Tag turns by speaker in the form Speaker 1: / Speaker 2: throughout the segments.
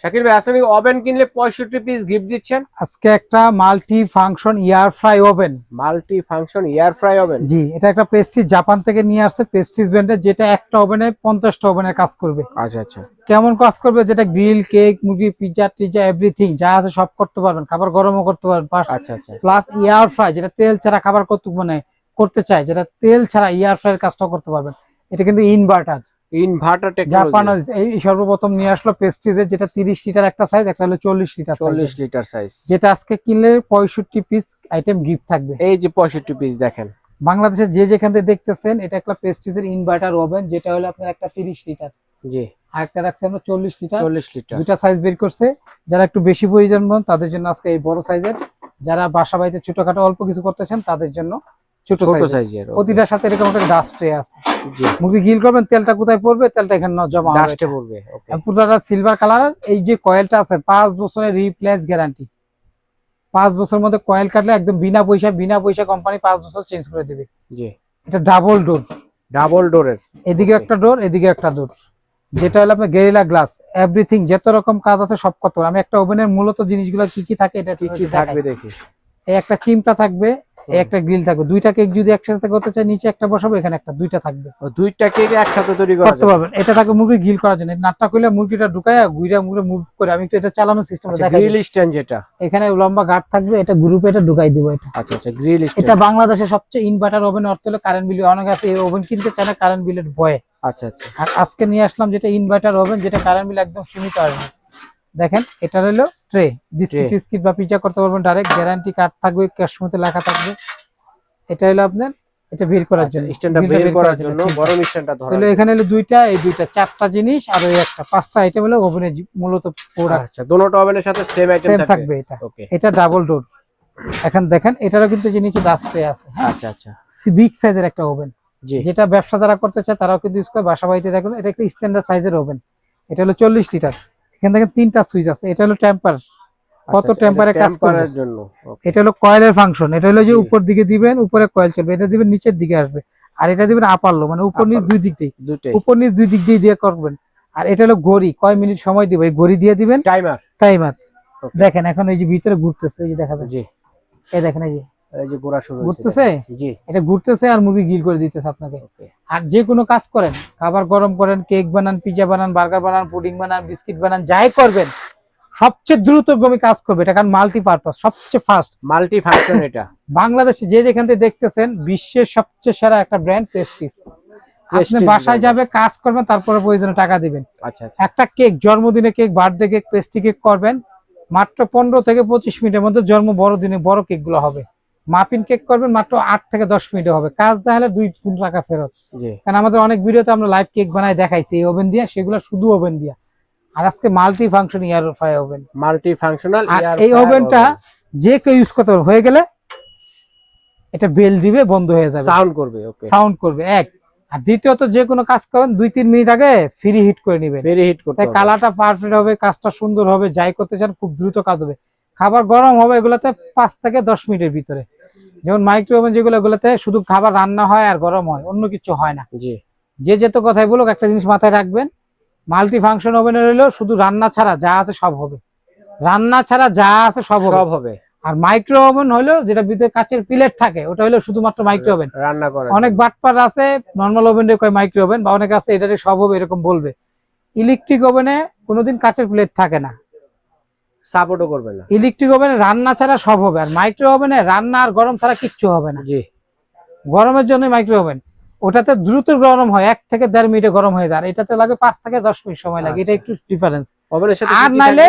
Speaker 1: শাকিল ভাই আসলে ওভেন কিনলে 65 পিস গিফট দিচ্ছেন।
Speaker 2: আজকে একটা multi function air fry oven.
Speaker 1: Multi function air fry oven.
Speaker 2: জি, এটা একটা প্রেস্টিজ, জাপান থেকে নিয়ে আসছে, প্রেস্টিজ ব্র্যান্ডের, যেটা একটা ওভেনে 50টা ওভেনের কাজ করবে।
Speaker 1: আচ্ছা আচ্ছা।
Speaker 2: কেমন কাজ করবে? যেটা গ্রিল, কেক, মুরগি, পিজ্জা টিজা এভরিথিং যা আছে সব করতে পারবেন, খাবার গরমও করতে পারবেন।
Speaker 1: আচ্ছা আচ্ছা।
Speaker 2: প্লাস এয়ার ফ্রাই, যেটা তেল ছাড়া খাবার করতে চায়, যেটা তেল ছাড়া এয়ার ফ্রাইয়ের কাজটা করতে পারবেন। এটা কিন্তু ইনভার্টার
Speaker 1: টেকনোলজি
Speaker 2: জাপান এই সর্বপ্রথম নিয়ে আসলো প্রেস্টিজের, যেটা 30 লিটার একটা সাইজ, একটা হলো 40 লিটার
Speaker 1: 40 লিটার সাইজ,
Speaker 2: যেটা আজকে কিনলে 65 পিস আইটেম গিফট থাকবে।
Speaker 1: এই যে 65 পিস দেখেন।
Speaker 2: বাংলাদেশে যে যেখান থেকে দেখতেছেন, এটা একটা প্রেস্টিজের ইনভার্টার ওভেন, যেটা হলো আপনার একটা 30 লিটার,
Speaker 1: জি,
Speaker 2: আর একটা রাখছে আমরা 40 লিটার।
Speaker 1: 40 লিটার
Speaker 2: দুটা সাইজ বের করছে। যারা একটু বেশি প্রয়োজন তাদের জন্য আজকে এই বড় সাইজের, যারা বাসা বাড়িতে ছোটখাটো অল্প কিছু করতেছেন তাদের জন্য ছোট সাইজের। প্রতিটার সাথে এরকম একটা ডাস্ট ট্রে আছে। মুরগি গ্রিল করবেন, তেলটা কোথায় পড়বে? তেলটা এখানে জমা হবে,
Speaker 1: ডাস্টে পড়বে। ওকে,
Speaker 2: পুরোটা সিলভার কালার। এই যে কয়েলটা আছে 5 বছরের রিপ্লেস গ্যারান্টি। 5 বছরের মধ্যে কয়েল কাটলে একদম বিনা পয়সা কোম্পানি 5 বছর চেঞ্জ করে দেবে।
Speaker 1: জি,
Speaker 2: এটা ডাবল ডোরের, এদিকে একটা ডোর, এদিকে একটা ডোর, যেটা হলো আপনার গেরিলা গ্লাস। এভরিথিং যত রকম কাজ আছে সব করতে পারবে। আমি একটা ওভেনের মূলত জিনিসগুলো কি কি থাকে এটা
Speaker 1: কি কি থাকবে দেখি।
Speaker 2: এই একটা চিমটা থাকবে, এই একটা গ্রিল থাকবে। দুইটা কেক যদি একসাথে করতে চাই, নিচে একটা বসাবো, এখানে একটা, দুইটা থাকবে।
Speaker 1: দুইটা কেক একসাথে তৈরি করতে
Speaker 2: পারবেন। এটা থাকবে মুরগি গ্রিল করার জন্য। নাটটা খুলে মুরগিটা ঢুকায়া ঘুরে মুভ করে, আমি একটু এটা চালানোর সিস্টেম দেখাই।
Speaker 1: গ্রিল স্ট্যান্ড, যেটা
Speaker 2: এখানে লম্বা গার্ড থাকবে, এটা গ্রুপে এটা ঢুকাই দিব। এটা
Speaker 1: আচ্ছা আচ্ছা, গ্রিল স্ট্যান্ড।
Speaker 2: এটা বাংলাদেশে সবচেয়ে ইনভার্টার ওভেন। অর্থ হলো কারেন্ট বিল অনেক আছে, এই ওভেন কিনতে চায় না কারেন্ট বিলের ভয়ে।
Speaker 1: আচ্ছা আচ্ছা।
Speaker 2: আর আজকে নিয়ে আসলাম যেটা ইনভার্টার ওভেন, যেটা কারেন্ট বিল একদম সীমিত আসবে। দেখেন, এটা হলো ট্রে, বিস্কিট বা পিজ্জা করতে পারবেন ডাইরেক্ট। গ্যারান্টি কার্ড থাকবে, ক্যাশমতে লেখা থাকবে। এটা হলো আপনার, এটা বের করার জন্য,
Speaker 1: স্ট্যান্ডটা বের করার জন্য বড় স্ট্যান্ডটা ধরা।
Speaker 2: তাহলে এখানে হলো দুইটা, এই দুইটা, চারটা জিনিস, আর এই একটা, 5টা আইটেম হলো ওভেনের মূলত প্রোডাক্ট।
Speaker 1: আচ্ছা, দুটোটা ওভেনের সাথে সেম আইটেম
Speaker 2: থাকবে। এটা ওকে, এটা ডাবল ডোর। এখন দেখেন, এটারও কিন্তু যে নিচে ডাস্ট ট্রে আছে।
Speaker 1: আচ্ছা আচ্ছা,
Speaker 2: বিগ সাইজের একটা ওভেন,
Speaker 1: জি,
Speaker 2: যেটা ব্যবসা যারা করতে চায় তারাও কিন্তু ইউজ করে, বাসা বাড়িতে দেখুন। এটা একটা স্ট্যান্ডার্ড সাইজের ওভেন। এটা হলো 40 লিটার। এখান থেকে 3টা সুইচ আছে। এটা হলো টেম্পার, কত টেম্পারে কাজ করার জন্য। এটা হলো কয়েলের ফাংশন। এটা হলো যে উপর দিকে দিবেন, উপরে কয়েল চলবে। এটা দিবেন নিচের দিকে আসবে, আর এটা দিবেন আপার লো, মানে উপর নিচ দুই দিক দিয়ে, উপর নিচ দুই দিক দিয়ে করবেন। আর এটা হলো ঘড়ি, কয় মিনিট সময় দিবে, এই ঘড়ি দিয়ে দিবেন, টাইমার। দেখেন এখন এই যে ভিতরে ঘুরতেছে, এই যে দেখা যায়, এই দেখেন, এই যে ঘোরা শুরু ঘুরতেছে। জি, এটা ঘুরতেছে আর মুরগি গিল করে দিতেছে আপনাকে। আর যে কোনো কাজ করেন, খাবার গরম করেন, কেক বানান, পিজ্জা বানান, বার্গার বানান, পুডিং বানান, বিস্কিট বানান, যাই করবেন সবচেয়ে দ্রুতগামী কাজ করবে এটা, কারণ মাল্টি পারপাস, সবচেয়ে ফাস্ট, মাল্টি ফাংশন। এটা বাংলাদেশে যে যেখান থেকে দেখতেছেন, বিশ্বের সবচেয়ে সেরা একটা ব্র্যান্ড প্রেস্টিজ। আপনি বাসায় যাবে, কাজ করবেন, তারপরে প্রয়োজনে টাকা দিবেন। আচ্ছা, একটা কেক, জন্মদিনে cake, birthday cake, pastry cake করবেন, মাত্র 15 থেকে 25 মিনিটের মধ্যে বড়দিনে বড় কেক গুলো হবে। মাফিন কেক করবেন, মাত্র 8 থেকে 10 মিনিটে হবে। কাজ না হলে 2 গুণ টাকা ফেরত। কারণ আমাদের অনেক ভিডিওতে আমরা লাইভ কেক বানাই দেখাইছি এই ওভেন দিয়ে, সেগুলো শুধু ওভেন দিয়ে। আর আজকে multi function air fry oven, multi functional. এই ওভেনটা যে কেউ ইউজ করতে পারবে। হয়ে গেলে এটা বেল দিবে, বন্ধ হয়ে যাবে, সাউন্ড করবে। ওকে, সাউন্ড করবে এক। আর দ্বিতীয়ত, যে কোনো কাজ করবেন 2-3 মিনিট আগে ফ্রি হিট করে নেবেন। ফ্রি হিট করতে হবে, কালারটা পারফেক্ট হবে, কাজটা সুন্দর হবে, যাই করতে চান খুব দ্রুত কাজ হবে। খাবার গরম হবে এগুলাতে 5 থেকে 10 মিনিটের ভিতরে। যেমন মাইক্রো ওভেন যেগুলো, এগুলোতে শুধু খাবার রান্না হয় আর গরম হয়, অন্য কিছু হয় না। জি, যে যেত কথাই বলুক, একটা জিনিস মাথায় রাখবেন, মাল্টি ফাংশন ওভেনের হলো শুধু রান্না ছাড়া যা আছে সব হবে। রান্না ছাড়া যা আছে সব হবে। আর মাইক্রো ওভেন হলো যেটা ভিতরে কাচের প্লেট থাকে, ওটা হলো শুধুমাত্র মাইক্রো ওভেন, রান্না করে। অনেক বাটপার আছে নরমাল ওভেন রে কয় মাইক্রো ওভেন, বা অনেক আছে এটারে সব হবে এরকম বলবে। ইলেকট্রিক ওভেনে কোনোদিন কাচের প্লেট থাকে না, সাপোর্টও করবে না। ইলেকট্রিক ওভেনে রান্না ছাড়া সব হবে। আর মাইক্রো ওভেনে রান্না আর গরম ছাড়া কিচ্ছু হবে না। জি, গরমের জন্য মাইক্রো ওভেন। ওটাতে দ্রুত গরম হয়, 1 থেকে 1.5 মিনিটে গরম হয়ে যায়, এটাতে লাগে 5 থেকে 10 মিনিট সময় লাগে। এটা একটু ডিফারেন্স ওভেনের সাথে। আর নাইলে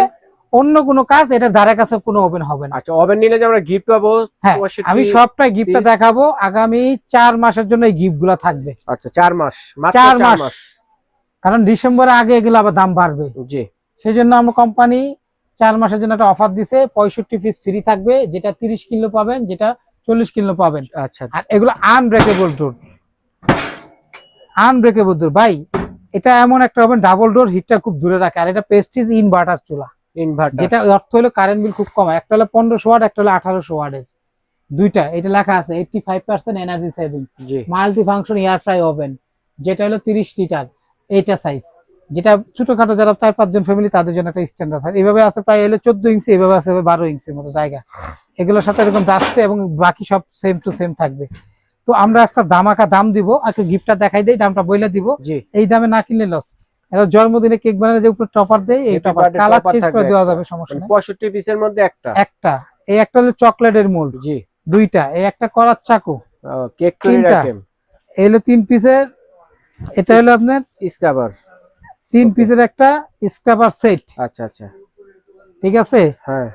Speaker 2: অন্য কোনো কাজ এটা ধারে কাছে কোনো ওভেন হবে না। আচ্ছা, ওভেন নিলে যে আমরা গিফট পাবো, হ্যাঁ, আমি সবটাই গিফটটা দেখাবো। আগামী 4 মাসের জন্য এই গিফটগুলো থাকবে। আচ্ছা, 4 মাস, মাত্র 4 মাস। কারণ ডিসেম্বরের আগে এগুলো আবার দাম বাড়বে। জি, সেজন্য আমরা কোম্পানি 4 মাসের জন্য একটা অফার দিছে। 65 পিস ফ্রি থাকবে, যেটা 30 কিলো পাবেন, যেটা 40 কিলো পাবেন। আচ্ছা, আর এগুলো আনব্রেকেবল ডোর, আনব্রেকেবল ডোর ভাই। এটা এমন একটা ওভেন, ডাবল ডোর, হিটটা খুব দূরে রাখে। আর এটা প্রেস্টিজ ইনভার্টার চুলা, ইনভার্টার, যেটা অর্থ হলো কারেন্ট বিল খুব কম। একটা হলো 1500 ওয়াট, একটা হলো 1800 ওয়াটের, দুইটা। এটা লেখা আছে 85% energy saving. Multi function air fry oven, যেটা হলো 30 লিটার, এইটা সাইজ। যেটা ছোটখাটো যারা 4-5 জন ফ্যামিলি তাদের জন্য একটা স্ট্যান্ডার্ড সাইজ। এইভাবে আছে প্রায় হলো 14 ইঞ্চি, এভাবে আছে 12 ইঞ্চির মতো জায়গা। এগুলোর সাথে এরকম ডাস্টে এবং বাকি সব সেম টু সেম থাকবে। তো আমরা একটা দামাকা দাম দিব, একটা গিফটটা দেখাই দেই, দামটা বইলা দিব।
Speaker 1: জি,
Speaker 2: এই দামে না কিনলে লস। এটা জন্মদিনে কেক বানালে যে উপরে টপার দেয়, এই
Speaker 1: Happy
Speaker 2: topper
Speaker 1: birthday
Speaker 2: colour
Speaker 1: topper
Speaker 2: change করে
Speaker 1: থাকবে
Speaker 2: দেওয়া
Speaker 1: একটা।
Speaker 2: যাবে, সমস্যা নেই।
Speaker 1: 65 পিসের মধ্যে একটা।
Speaker 2: একটা, এই একটা হলো চকলেটের মোল্ড,
Speaker 1: জি,
Speaker 2: দুইটা, এই একটা করার চাকু,
Speaker 1: কেক তৈরির
Speaker 2: তিনটা।
Speaker 1: আইটেম,
Speaker 2: এই হলো 3 পিসের, এটা হলো আপনার
Speaker 1: স্ক্রাবার।
Speaker 2: 3
Speaker 1: Okay.
Speaker 2: পিসের একটা স্ক্রাবার সেট,
Speaker 1: আচ্ছা আচ্ছা,
Speaker 2: ঠিক আছে?
Speaker 1: হ্যাঁ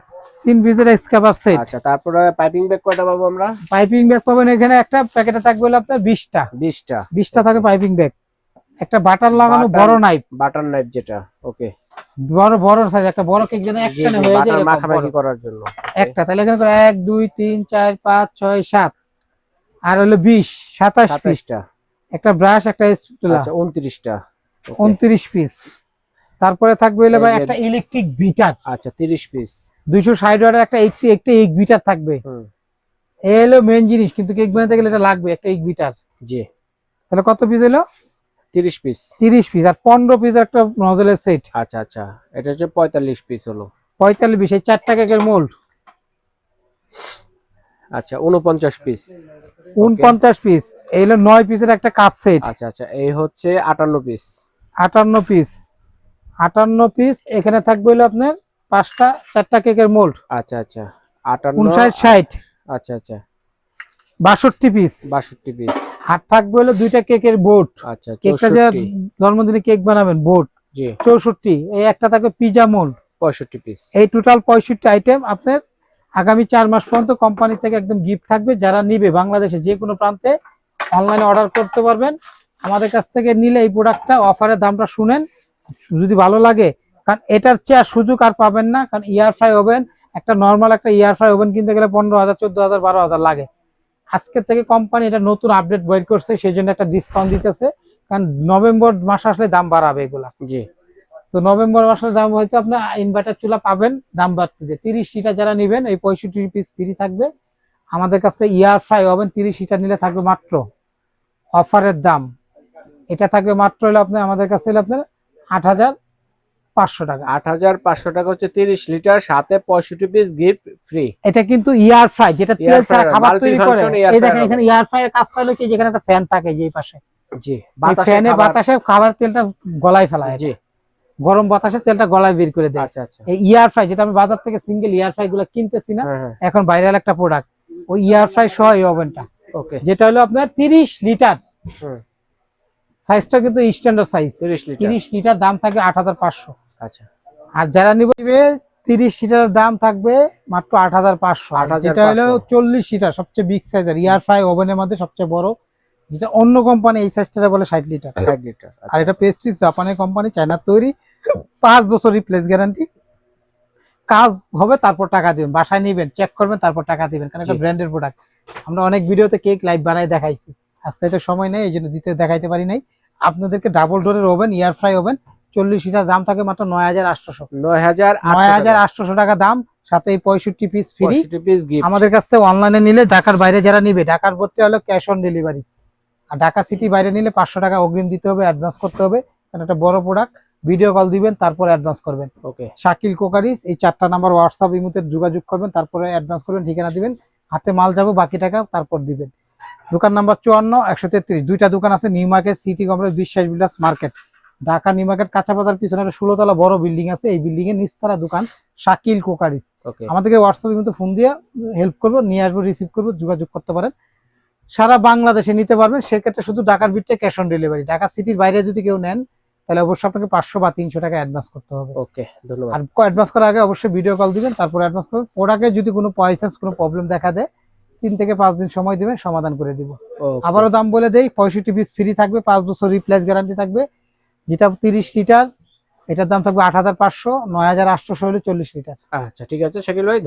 Speaker 2: 3 পিসের স্ক্রাবার সেট।
Speaker 1: আচ্ছা। তারপরে পাইপিং ব্যাগ কয়টা পাবো আমরা?
Speaker 2: পাইপিং ব্যাগ পাবেন এখানে একটা প্যাকেটে থাকবে হলো আপনার 20টা
Speaker 1: 20টা।
Speaker 2: 20টা থাকে পাইপিং ব্যাগ। একটা বাটার লাগানো
Speaker 1: Butter-
Speaker 2: বড় নাইফ,
Speaker 1: বাটার নাইফ যেটা, ওকে,
Speaker 2: বড় বড় সাইজ, একটা বড় কেক যেন একখানে হয়ে যায়
Speaker 1: বাটার
Speaker 2: এরকম
Speaker 1: মাখামাখি
Speaker 2: বড়।
Speaker 1: করার জন্য।
Speaker 2: একটা, তাহলে এখানে 1 2 3 4 5 6 7 আর হলো 20 27 পিস।
Speaker 1: 27টা।
Speaker 2: একটা ব্রাশ, একটা স্প্যাটুলা,
Speaker 1: আচ্ছা 29টা।
Speaker 2: 29 পিস। তারপরে থাকবে হলো ভাই
Speaker 1: এই যে-
Speaker 2: একটা ইলেকট্রিক বিটার,
Speaker 1: আচ্ছা 30 পিস।
Speaker 2: 260 ওয়াটের একটা একটা এগ বিটার থাকবে।
Speaker 1: হুম,
Speaker 2: এই হলো মেইন জিনিস, কিন্তু কেক বানাতে গেলে এটা লাগবে একটা এগ বিটার।
Speaker 1: জি,
Speaker 2: তাহলে কত পিস হলো?
Speaker 1: 30 পিস।
Speaker 2: 30 পিস। আর 15 পিস একটা নজলের সেট,
Speaker 1: আচ্ছা আচ্ছা, এটা হচ্ছে 45 পিস হলো।
Speaker 2: 45 পিস। এই 4টা কেকের মোল্ড,
Speaker 1: আচ্ছা 49 পিস।
Speaker 2: 49 পিস। এই হলো 9 পিসের একটা কাপ সেট,
Speaker 1: আচ্ছা আচ্ছা, এই হচ্ছে 58 পিস।
Speaker 2: 58 পিস। 58 পিস। এখানে থাকবে হলো আপনার 4টা কেকের মোল্ড,
Speaker 1: আচ্ছা আচ্ছা, 58,
Speaker 2: 59 60
Speaker 1: আচ্ছা আচ্ছা,
Speaker 2: 62 পিস।
Speaker 1: 62 পিস।
Speaker 2: আর থাকবে হলো 2টা কেকের বোর্ড,
Speaker 1: আচ্ছা
Speaker 2: কেকটা যে
Speaker 1: 64,
Speaker 2: জন্মদিনে কেক বানাবেন বোর্ড,
Speaker 1: জি
Speaker 2: 64। এই একটা থাকবে পিজা মোল্ড।
Speaker 1: 65 পিস।
Speaker 2: এই টোটাল 65 আইটেম আপনার আগামী 4 মাস পর্যন্ত কোম্পানি থেকে একদম গিফট থাকবে। যারা নিবে বাংলাদেশে যে কোনো প্রান্তে অনলাইনে অর্ডার করতে পারবেন। আমাদের কাছ থেকে নিলে এই প্রোডাক্টটা অফারের দামটা শুনেন, যদি ভালো লাগে, কারণ এটার চেয়ে সুযোগ আর পাবেন না। কারণ এয়ার ফ্রাই ওভেন, একটা নর্মাল একটা এয়ার ফ্রাই ওভেন কিনতে গেলে 15,000 14,000 12,000 লাগে। আজকে থেকে কোম্পানি এটা নতুন আপডেট বের করছে, সেই জন্য একটা ডিসকাউন্ট দিতেছে। কারণ নভেম্বর মাস আসলে দাম বাড়াবে এগুলা।
Speaker 1: জি,
Speaker 2: তো নভেম্বর মাসের দাম হয়তো আপনার ইনভার্টার চুলা পাবেন দাম বাড়তে দিয়ে। 30 লিটার যারা নেবেন এই 65 পিস ফ্রি থাকবে। আমাদের কাছে এয়ার ফ্রাই ওভেন 30 লিটার নিলে থাকবে মাত্র অফারের দাম, এটা থাকবে মাত্র হলো আপনার আমাদের কাছে হলো আপনার 8,500 টাকা।
Speaker 1: 8,500 টাকা হচ্ছে 30 লিটার, সাথে 65 পিস গিফট ফ্রি।
Speaker 2: এটা কিন্তু এয়ার ফ্রাই, যেটা তেল
Speaker 1: Air
Speaker 2: ছাড়া
Speaker 1: fryer,
Speaker 2: খাবার তৈরি করে।
Speaker 1: multi-function air
Speaker 2: এই
Speaker 1: fryer
Speaker 2: দেখেন
Speaker 1: oven।
Speaker 2: এখানে এয়ার ফ্রাই এর কাজটা হলো কি, যেখানে একটা ফ্যান থাকে যে এই পাশে,
Speaker 1: জি,
Speaker 2: এই ফ্যানে বাতাসে খাবার তেলটা গলায় ফেলায়,
Speaker 1: জি,
Speaker 2: গরম বাতাসে তেলটা গলায় বের করে দেয়।
Speaker 1: আচ্ছা আচ্ছা,
Speaker 2: এই ইয়ার ফ্রাই যেটা আমি বাজার থেকে সিঙ্গেল ইয়ার ফ্রাই গুলো কিনতেছি না,
Speaker 1: হ্যাঁ হ্যাঁ,
Speaker 2: এখন ভাইরাল একটা প্রোডাক্ট, ওই ইয়ার ফ্রাই সহ এই ওভেনটা,
Speaker 1: ওকে,
Speaker 2: যেটা হলো আপনার 30 লিটার।
Speaker 1: হুম,
Speaker 2: সাইজটা কিন্তু স্ট্যান্ডার্ড সাইজ।
Speaker 1: 30 লিটার।
Speaker 2: 30 লিটার দাম থাকবে 8,500।
Speaker 1: আচ্ছা,
Speaker 2: আর যারা নিবে 30 লিটারের দাম থাকবে মাত্র 8,500। আর যেটা হলো 40 লিটার সবচেয়ে বিগ সাইজের ইয়ার ফ্রাই ওভেনের মধ্যে সবচেয়ে বড়, যেটা অন্য কোম্পানি এই সাইজটা বলে 60 লিটার।
Speaker 1: 60 লিটার।
Speaker 2: আর এটা পেস্ট্রিজ জাপানের কোম্পানি, চায়নার তৈরি, 5 বছর রিপ্লেস গ্যারান্টি। কাজ হবে তারপর টাকা দিবেন, বাসায় নিবেন চেক করবেন তারপর টাকা দিবেন, কারণ এটা
Speaker 1: জি।
Speaker 2: ব্র্যান্ডের প্রোডাক্ট। আমরা অনেক ভিডিওতে কেক লাইভ বানাই দেখাইছি, আজকে তো সময় নেই এই জন্য দেখাইতে পারি নাই আপনাদেরকে। ডাবল ডোরের ওভেন ইয়ার ফ্রাই ওভেন 40 লিটার দাম থাকে মাত্র 9,800। 9,800 টাকা দাম, সাথে এই 65 পিস ফ্রি।
Speaker 1: 65 piece gift.
Speaker 2: আমাদের কাছ থেকে অনলাইনে নিলে, ঢাকার বাইরে যারা নিবে, ঢাকার ভর্তি হলো ক্যাশ অন ডেলিভারি। আর ঢাকা সিটি বাইরে নিলে 500 টাকা অগ্রিম দিতে হবে, অ্যাডভান্স করতে হবে, কারণ একটা বড় প্রোডাক্ট। ভিডিও কল দিবেন তারপর অ্যাডভান্স করবেন।
Speaker 1: ওকে,
Speaker 2: শাকিল কোকারিস, এই 4টা নাম্বার হোয়াটসঅ্যাপ ইমোতে যোগাযোগ করবেন, তারপরে অ্যাডভান্স করবেন, ঠিকানা দিবেন, হাতে মাল যাবে, বাকি টাকা তারপর দিবেন। দোকান নাম্বার 54 133, দুইটা দোকান আছে, নিউ মার্কেট সিটি কমপ্লেক্স, বিশ্বাস বিলাস মার্কেট, ঢাকা নিউ মার্কেট কাঁচা বাজার পিছনে একটা 16 তলা বড় বিল্ডিং আছে, এই বিল্ডিং এর নিচতলা দোকান শাকিল কোকারিস।
Speaker 1: ওকে,
Speaker 2: আমাদেরকে হোয়াটসঅ্যাপ ইমোতে ফোন দিয়ে হেল্প করবো, নিয়ে আসবো, রিসিভ করবো, যোগাযোগ করতে পারেন। সারা বাংলাদেশে নিতে পারবেন, সেক্ষেত্রে শুধু ঢাকার ভিতরে ক্যাশ অন ডেলিভারি। ঢাকা সিটির বাইরে যদি কেউ নেন তাহলে অবশ্যই আপনাকে 500 বা 300 টাকা অ্যাডভান্স করতে হবে।
Speaker 1: ওকে, ধন্যবাদ।
Speaker 2: আর অ্যাডভান্স করার আগে অবশ্যই ভিডিও কল দিবেন, তারপর অ্যাডভান্স করবেন। প্রোডাক্টে যদি কোনো পয়সাস কোনো প্রবলেম দেখা দেয় 3 থেকে 5 দিন সময় দিবেন, সমাধান করে দিব।
Speaker 1: ওকে,
Speaker 2: আবারও দাম বলে দেই, 65 পিস ফ্রি থাকবে, 5 বছর রিপ্লেস গ্যারান্টি থাকবে। যেটা 30 লিটার এটার দাম থাকবে 8,500, 9,800 হলে 40 লিটার।
Speaker 1: আচ্ছা ঠিক আছে শাকিল ভাই।